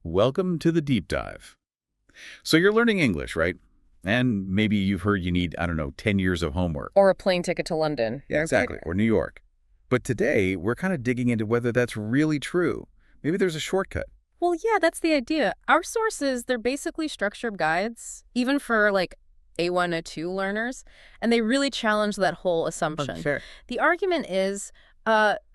Welcome to the deep dive. So you're learning English, right? And maybe you've heard you need, I don't know, 10 years of homework. Or a plane ticket to London. Yeah, exactly. Or New York. But today, we're kind of digging into whether that's really true. Maybe there's a shortcut. Well, yeah, that's the idea. Our sources, they're basically structured guides, even for like A1, A2 learners, and they really challenge that whole assumption. Sure. The argument is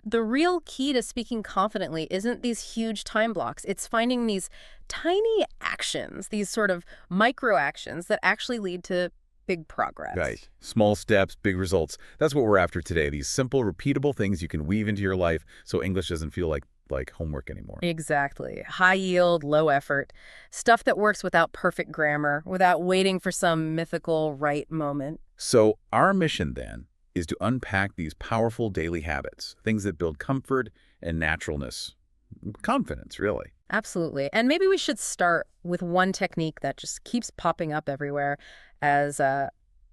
the real key to speaking confidently isn't these huge time blocks. It's finding these tiny actions, these sort of micro actions that actually lead to big progress. Right. Small steps, big results. That's what we're after today. These simple, repeatable things you can weave into your life so English doesn't feel like homework anymore. Exactly. High yield, low effort. Stuff that works without perfect grammar, without waiting for some mythical right moment. So our mission then is to unpack these powerful daily habits, things that build comfort and naturalness. Confidence, really. Absolutely. And maybe we should start with one technique that just keeps popping up everywhere as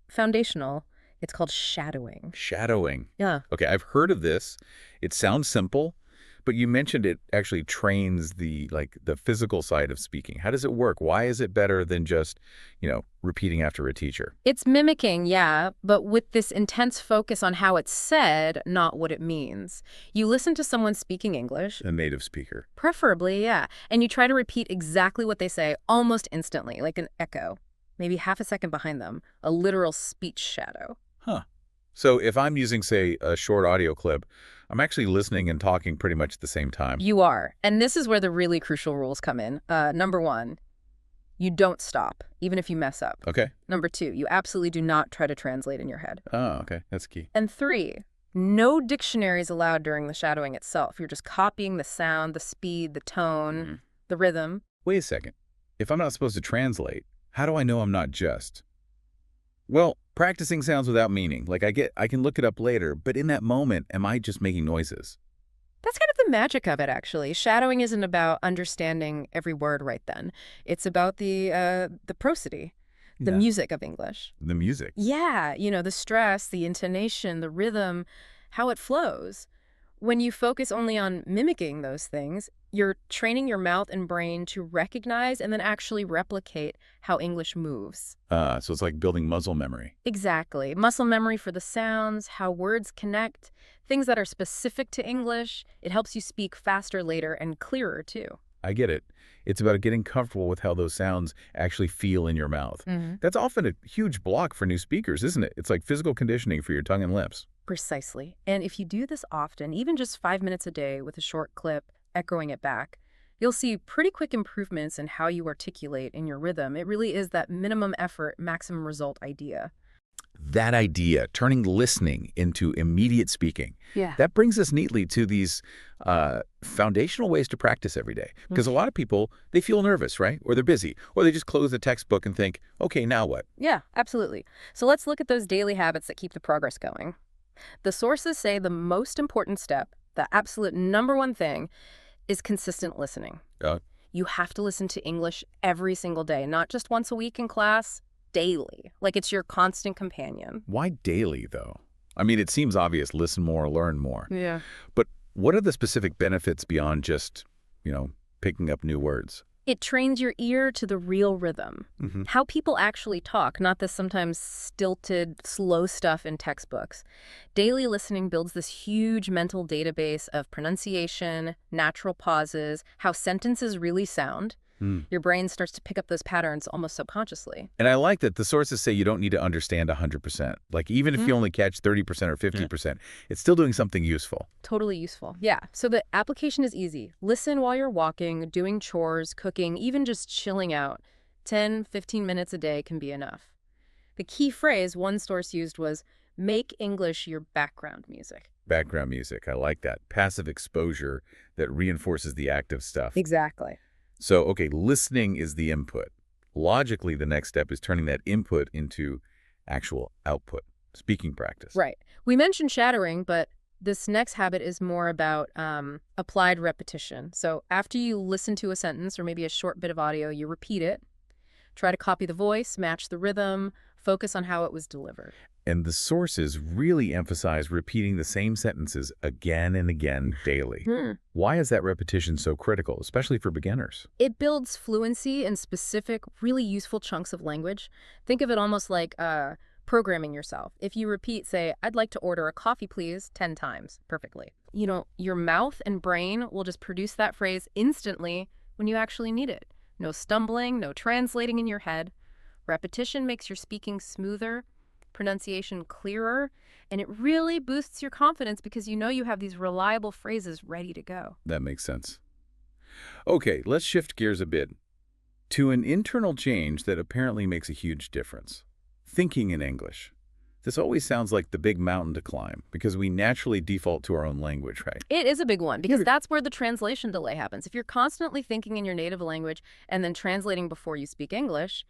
foundational. It's called shadowing. Shadowing. Yeah. Okay, I've heard of this. It sounds simple, but you mentioned it actually trains the physical side of speaking. How does it work? Why is it better than just, repeating after a teacher? It's mimicking, yeah, but with this intense focus on how it's said, not what it means. You listen to someone speaking English. A native speaker. Preferably, yeah. And you try to repeat exactly what they say almost instantly, like an echo. Maybe half a second behind them, a literal speech shadow. Huh. So if I'm using, say, a short audio clip, I'm actually listening and talking pretty much at the same time. You are. And this is where the really crucial rules come in. Number one, you don't stop, even if you mess up. Okay. Number two, you absolutely do not try to translate in your head. Oh, okay. That's key. And three, no dictionaries allowed during the shadowing itself. You're just copying the sound, the speed, the tone, the rhythm. Wait a second. If I'm not supposed to translate, how do I know I'm not just? Well, practicing sounds without meaning. I can look it up later, but in that moment, am I just making noises? That's kind of the magic of it, actually. Shadowing isn't about understanding every word right then. It's about the prosody, the music of English. The music? Yeah, the stress, the intonation, the rhythm, how it flows. When you focus only on mimicking those things, you're training your mouth and brain to recognize and then actually replicate how English moves. So it's like building muscle memory. Exactly. Muscle memory for the sounds, how words connect, things that are specific to English. It helps you speak faster later and clearer, too. I get it. It's about getting comfortable with how those sounds actually feel in your mouth. That's often a huge block for new speakers, isn't it? It's like physical conditioning for your tongue and lips. Precisely. And if you do this often, even just 5 minutes a day with a short clip, echoing it back, you'll see pretty quick improvements in how you articulate in your rhythm. It really is that minimum effort, maximum result idea. That idea, turning listening into immediate speaking, that brings us neatly to these foundational ways to practice every day. Because a lot of people, they feel nervous, right? Or they're busy. Or they just close the textbook and think, okay, now what? Yeah, absolutely. So let's look at those daily habits that keep the progress going. The sources say the most important step, the absolute number one thing, is consistent listening. You have to listen to English every single day, not just once a week in class, daily. Like it's your constant companion. Why daily, though? I mean, it seems obvious, listen more, learn more. Yeah. But what are the specific benefits beyond just, picking up new words? It trains your ear to the real rhythm, how people actually talk, not this sometimes stilted, slow stuff in textbooks. Daily listening builds this huge mental database of pronunciation, natural pauses, how sentences really sound. Your brain starts to pick up those patterns almost subconsciously. And I like that the sources say you don't need to understand 100%. Like even if you only catch 30% or 50%, it's still doing something useful. Totally useful. Yeah. So the application is easy. Listen while you're walking, doing chores, cooking, even just chilling out. 10, 15 minutes a day can be enough. The key phrase one source used was, make English your background music. Background music. I like that. Passive exposure that reinforces the active stuff. Exactly. So, okay, listening is the input. Logically, the next step is turning that input into actual output, speaking practice. Right. We mentioned shadowing, but this next habit is more about applied repetition. So after you listen to a sentence or maybe a short bit of audio, you repeat it. Try to copy the voice, match the rhythm, focus on how it was delivered. And the sources really emphasize repeating the same sentences again and again daily. Why is that repetition so critical, especially for beginners? It builds fluency in specific, really useful chunks of language. Think of it almost like programming yourself. If you repeat, say, "I'd like to order a coffee, please," 10 times perfectly. Your mouth and brain will just produce that phrase instantly when you actually need it. No stumbling, no translating in your head. Repetition makes your speaking smoother, pronunciation clearer, and it really boosts your confidence because you have these reliable phrases ready to go. That makes sense. Okay, let's shift gears a bit to an internal change that apparently makes a huge difference. Thinking in English. This always sounds like the big mountain to climb because we naturally default to our own language, right? It is a big one because that's where the translation delay happens. If you're constantly thinking in your native language and then translating before you speak English,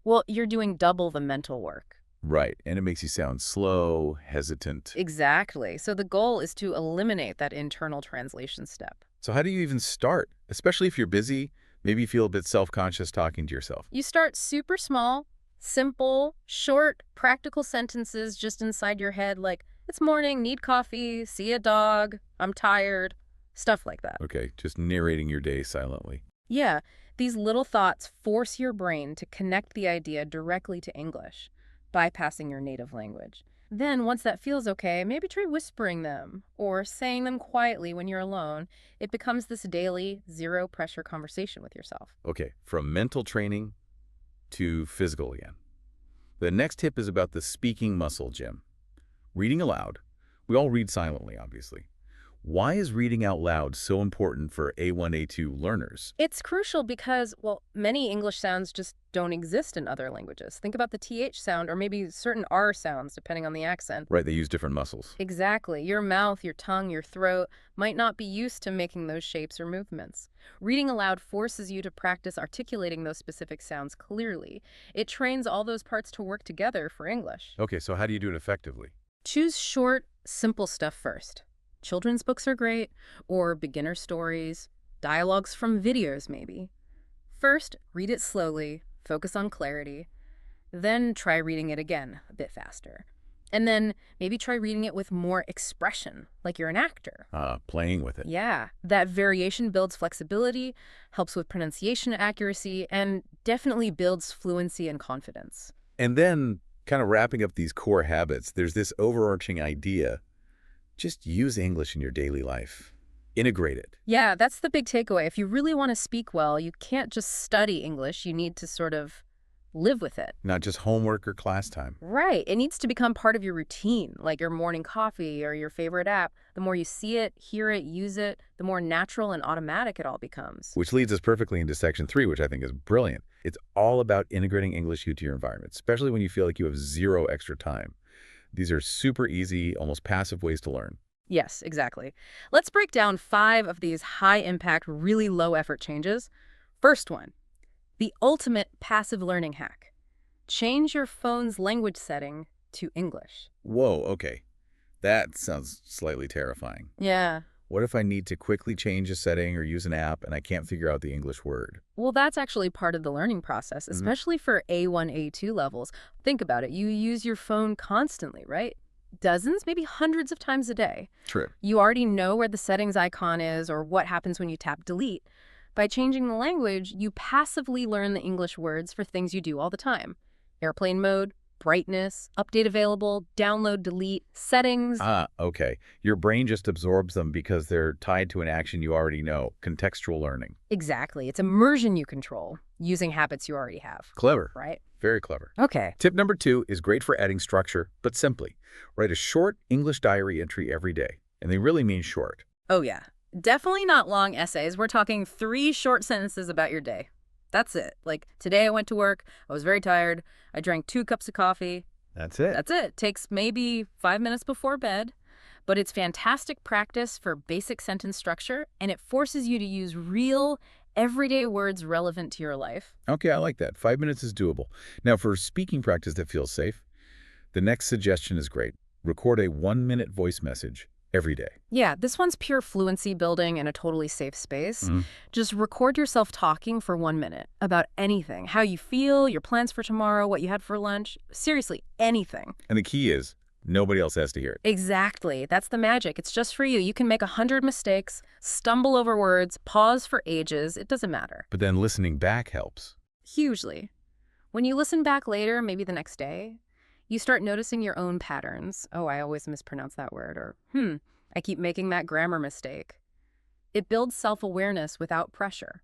well, you're doing double the mental work. Right, and it makes you sound slow, hesitant. Exactly. So the goal is to eliminate that internal translation step. So how do you even start? Especially if you're busy, maybe you feel a bit self-conscious talking to yourself. You start super small, simple, short, practical sentences just inside your head like, "It's morning, need coffee, see a dog, I'm tired," stuff like that. Okay, just narrating your day silently. Yeah, these little thoughts force your brain to connect the idea directly to English, bypassing your native language. Then, once that feels okay, maybe try whispering them or saying them quietly when you're alone. It becomes this daily, zero-pressure conversation with yourself. Okay, from mental training to physical again. The next tip is about the speaking muscle, Jim. Reading aloud. We all read silently, obviously. Why is reading out loud so important for A1, A2 learners? It's crucial because, well, many English sounds just don't exist in other languages. Think about the TH sound or maybe certain R sounds, depending on the accent. Right, they use different muscles. Exactly. Your mouth, your tongue, your throat might not be used to making those shapes or movements. Reading aloud forces you to practice articulating those specific sounds clearly. It trains all those parts to work together for English. Okay, so how do you do it effectively? Choose short, simple stuff first. Children's books are great, or beginner stories, dialogues from videos maybe. First, read it slowly, focus on clarity. Then try reading it again, a bit faster. And then maybe try reading it with more expression, like you're an actor. Playing with it. Yeah, that variation builds flexibility, helps with pronunciation accuracy, and definitely builds fluency and confidence. And then, kind of wrapping up these core habits, there's this overarching idea. Just use English in your daily life. Integrate it. Yeah, that's the big takeaway. If you really want to speak well, you can't just study English. You need to sort of live with it. Not just homework or class time. Right. It needs to become part of your routine, like your morning coffee or your favorite app. The more you see it, hear it, use it, the more natural and automatic it all becomes. Which leads us perfectly into section 3, which I think is brilliant. It's all about integrating English into your environment, especially when you feel like you have zero extra time. These are super easy, almost passive ways to learn. Yes, exactly. Let's break down 5 of these high-impact, really low-effort changes. First one, the ultimate passive learning hack. Change your phone's language setting to English. Whoa, okay. That sounds slightly terrifying. Yeah. What if I need to quickly change a setting or use an app and I can't figure out the English word? Well, that's actually part of the learning process, especially for A1, A2 levels. Think about it. You use your phone constantly, right? Dozens, maybe hundreds of times a day. True. You already know where the settings icon is or what happens when you tap delete. By changing the language, you passively learn the English words for things you do all the time. Airplane mode, brightness, update available, download, delete, settings. Okay. Your brain just absorbs them because they're tied to an action you already know. Contextual learning. Exactly. It's immersion you control using habits you already have. Clever. Right? Very clever. Okay. Tip number 2 is great for adding structure, but simply. Write a short English diary entry every day. And they really mean short. Oh, yeah. Definitely not long essays. We're talking 3 short sentences about your day. That's it. Like, today I went to work, I was very tired, I drank 2 cups of coffee. That's it. That's it. Takes maybe 5 minutes before bed, but it's fantastic practice for basic sentence structure, and it forces you to use real, everyday words relevant to your life. Okay, I like that. 5 minutes is doable. Now, for speaking practice that feels safe, the next suggestion is great. Record a 1-minute voice message every day. Yeah, this one's pure fluency building in a totally safe space. Just record yourself talking for 1 minute about anything. How you feel, your plans for tomorrow, what you had for lunch. Seriously, anything. And the key is, nobody else has to hear it. Exactly. That's the magic. It's just for you. You can make 100 mistakes, stumble over words, pause for ages. It doesn't matter. But then listening back helps. Hugely. When you listen back later, maybe the next day, you start noticing your own patterns. Oh, I always mispronounce that word. Or, I keep making that grammar mistake. It builds self-awareness without pressure.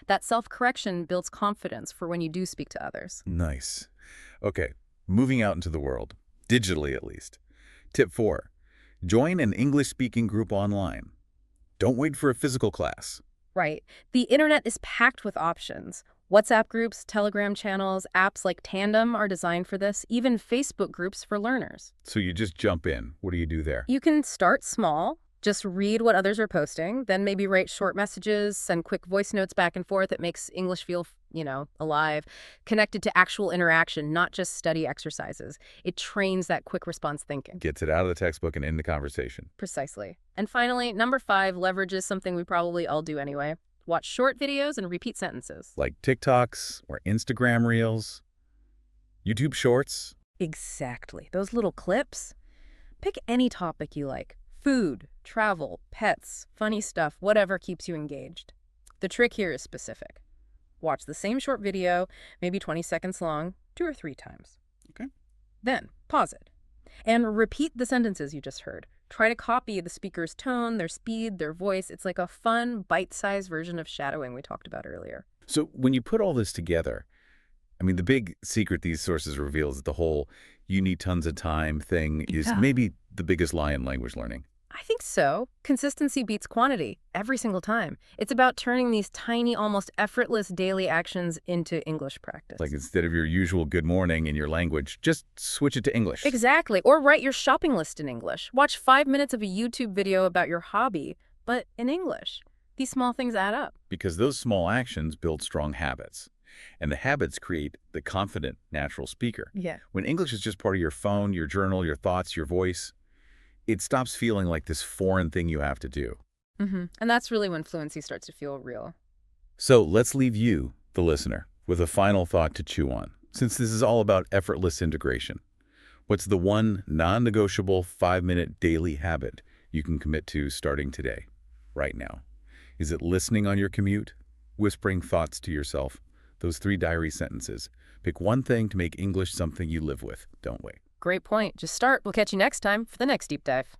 That self-correction builds confidence for when you do speak to others. Nice. Okay, moving out into the world, digitally at least. Tip 4, join an English-speaking group online. Don't wait for a physical class. Right. The internet is packed with options. WhatsApp groups, Telegram channels, apps like Tandem are designed for this, even Facebook groups for learners. So you just jump in. What do you do there? You can start small, just read what others are posting, then maybe write short messages, send quick voice notes back and forth. It makes English feel, alive, connected to actual interaction, not just study exercises. It trains that quick response thinking. Gets it out of the textbook and into conversation. Precisely. And finally, number 5 leverages something we probably all do anyway. Watch short videos and repeat sentences. Like TikToks or Instagram Reels, YouTube Shorts. Exactly. Those little clips. Pick any topic you like. Food, travel, pets, funny stuff, whatever keeps you engaged. The trick here is specific. Watch the same short video, maybe 20 seconds long, 2 or 3 times. Okay. Then pause it and repeat the sentences you just heard. Try to copy the speaker's tone, their speed, their voice. It's like a fun, bite-sized version of shadowing we talked about earlier. So when you put all this together, the big secret these sources reveal is that the whole you need tons of time thing is maybe the biggest lie in language learning. I think so. Consistency beats quantity every single time. It's about turning these tiny, almost effortless daily actions into English practice. Like instead of your usual good morning in your language, just switch it to English. Exactly. Or write your shopping list in English. Watch 5 minutes of a YouTube video about your hobby, but in English. These small things add up. Because those small actions build strong habits. And the habits create the confident, natural speaker. Yeah. When English is just part of your phone, your journal, your thoughts, your voice, it stops feeling like this foreign thing you have to do. And that's really when fluency starts to feel real. So let's leave you, the listener, with a final thought to chew on. Since this is all about effortless integration, what's the one non-negotiable 5-minute daily habit you can commit to starting today, right now? Is it listening on your commute? Whispering thoughts to yourself? Those 3 diary sentences. Pick one thing to make English something you live with. Don't wait. Great point. Just start. We'll catch you next time for the next deep dive.